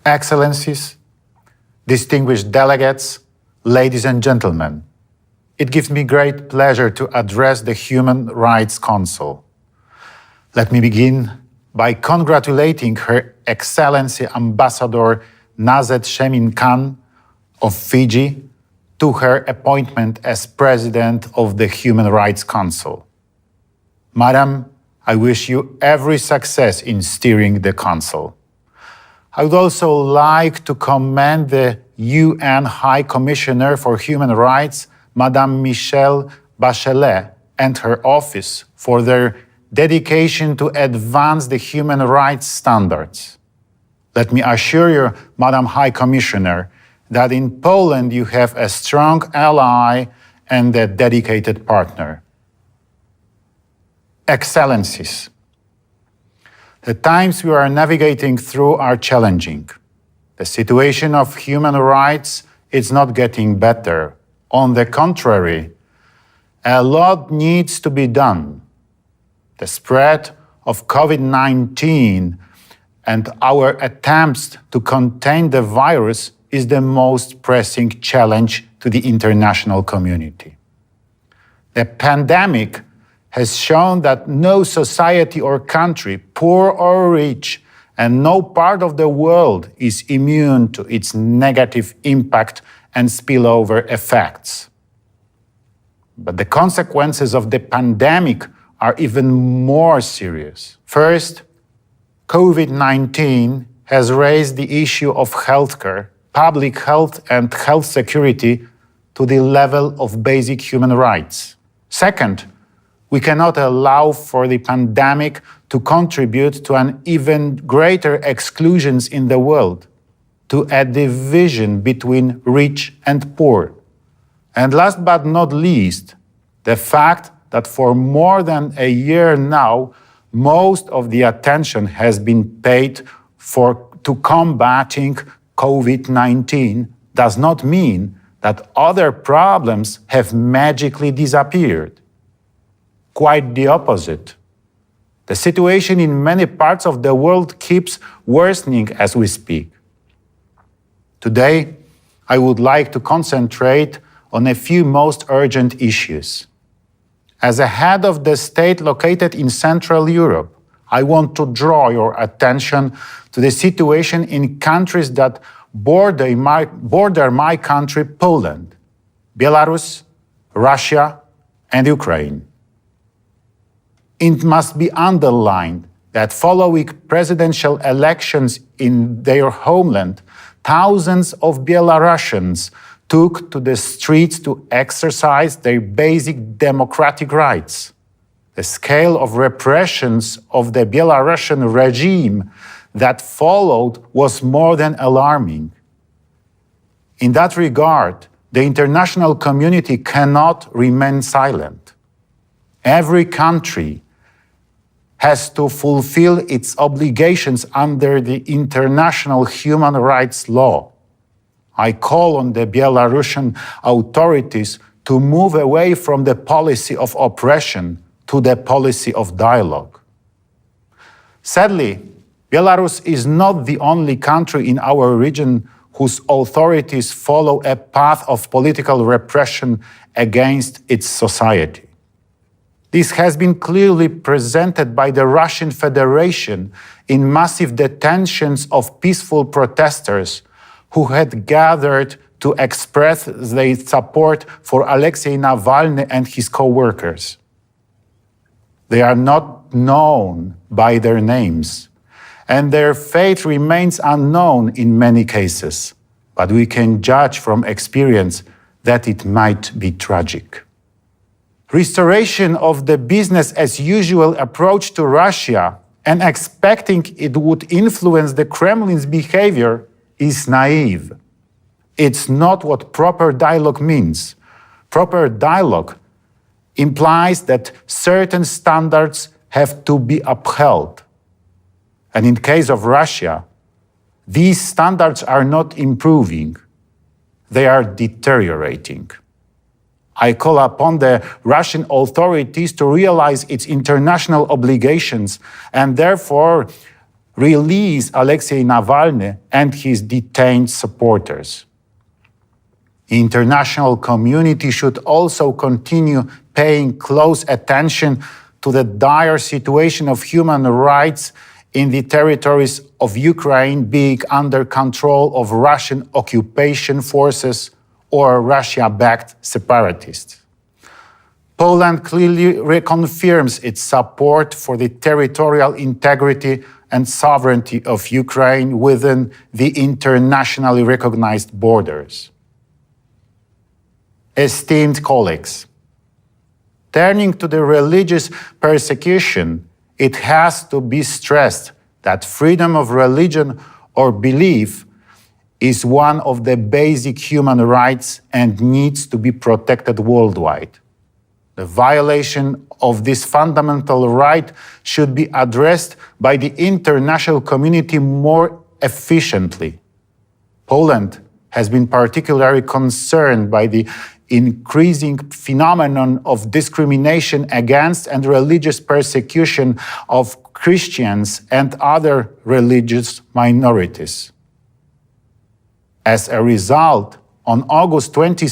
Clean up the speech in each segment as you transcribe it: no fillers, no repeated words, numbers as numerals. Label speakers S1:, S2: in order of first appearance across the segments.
S1: Excellencies, distinguished delegates, ladies and gentlemen, it gives me great pleasure to address the Human Rights Council. Let me begin by congratulating Her Excellency Ambassador Nazet Shemin Khan of Fiji to her appointment as President of the Human Rights Council. Madam, I wish you every success in steering the Council. I would also like to commend the UN High Commissioner for Human Rights, Madame Michelle Bachelet, and her office for their dedication to advance the human rights standards. Let me assure you, Madam High Commissioner, that in Poland you have a strong ally and a dedicated partner. Excellencies, the times we are navigating through are challenging. The situation of human rights is not getting better. On the contrary, a lot needs to be done. The spread of COVID-19 and our attempts to contain the virus is the most pressing challenge to the international community. The pandemic has shown that no society or country, poor or rich, and no part of the world is immune to its negative impact and spillover effects. But the consequences of the pandemic are even more serious. First, COVID-19 has raised the issue of healthcare, public health and health security to the level of basic human rights. Second, we cannot allow for the pandemic to contribute to an even greater exclusions in the world, to a division between rich and poor. And last but not least, the fact that for more than a year now, most of the attention has been paid to combating COVID-19 does not mean that other problems have magically disappeared. Quite the opposite. The situation in many parts of the world keeps worsening as we speak. Today, I would like to concentrate on a few most urgent issues. As a head of the state located in Central Europe, I want to draw your attention to the situation in countries that border my country, Poland, Belarus, Russia, and Ukraine. It must be underlined that following presidential elections in their homeland, thousands of Belarusians took to the streets to exercise their basic democratic rights. The scale of repressions of the Belarusian regime that followed was more than alarming. In that regard, the international community cannot remain silent. Every country has to fulfill its obligations under the international human rights law. I call on the Belarusian authorities to move away from the policy of oppression to the policy of dialogue. Sadly, Belarus is not the only country in our region whose authorities follow a path of political repression against its society. This has been clearly presented by the Russian Federation in massive detentions of peaceful protesters who had gathered to express their support for Alexei Navalny and his co-workers. They are not known by their names, and their fate remains unknown in many cases, but we can judge from experience that it might be tragic. Restoration of the business-as-usual approach to Russia and expecting it would influence the Kremlin's behavior is naive. It's not what proper dialogue means. Proper dialogue implies that certain standards have to be upheld. And in case of Russia, these standards are not improving. They are deteriorating. I call upon the Russian authorities to realize its international obligations and therefore release Alexei Navalny and his detained supporters. The international community should also continue paying close attention to the dire situation of human rights in the territories of Ukraine being under control of Russian occupation forces or Russia-backed separatists. Poland clearly reconfirms its support for the territorial integrity and sovereignty of Ukraine within the internationally recognized borders. Esteemed colleagues, turning to the religious persecution, it has to be stressed that freedom of religion or belief is one of the basic human rights and needs to be protected worldwide. The violation of this fundamental right should be addressed by the international community more efficiently. Poland has been particularly concerned by the increasing phenomenon of discrimination against and religious persecution of Christians and other religious minorities. As a result, on August 22,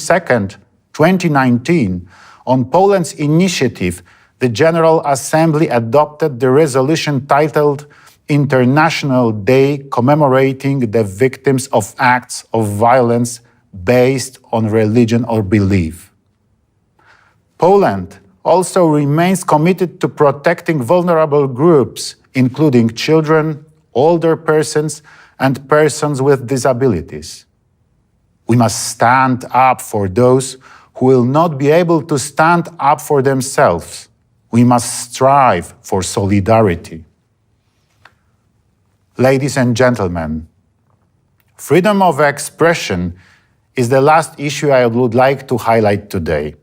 S1: 2019, on Poland's initiative, the General Assembly adopted the resolution titled International Day commemorating the victims of acts of violence based on religion or belief. Poland also remains committed to protecting vulnerable groups, including children, older persons, and persons with disabilities. We must stand up for those who will not be able to stand up for themselves. We must strive for solidarity. Ladies and gentlemen, freedom of expression is the last issue I would like to highlight today.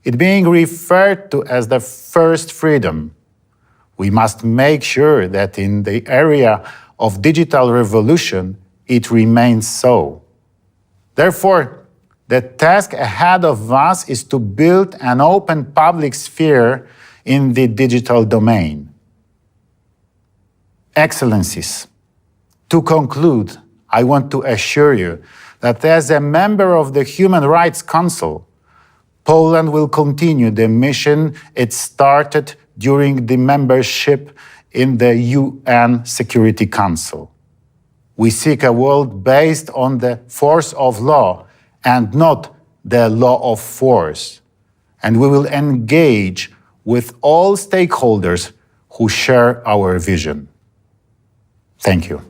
S1: It being referred to as the first freedom, we must make sure that in the area of digital revolution, it remains so. Therefore, the task ahead of us is to build an open public sphere in the digital domain. Excellencies, to conclude, I want to assure you that as a member of the Human Rights Council, Poland will continue the mission it started during the membership in the UN Security Council. We seek a world based on the force of law and not the law of force. And we will engage with all stakeholders who share our vision. Thank you.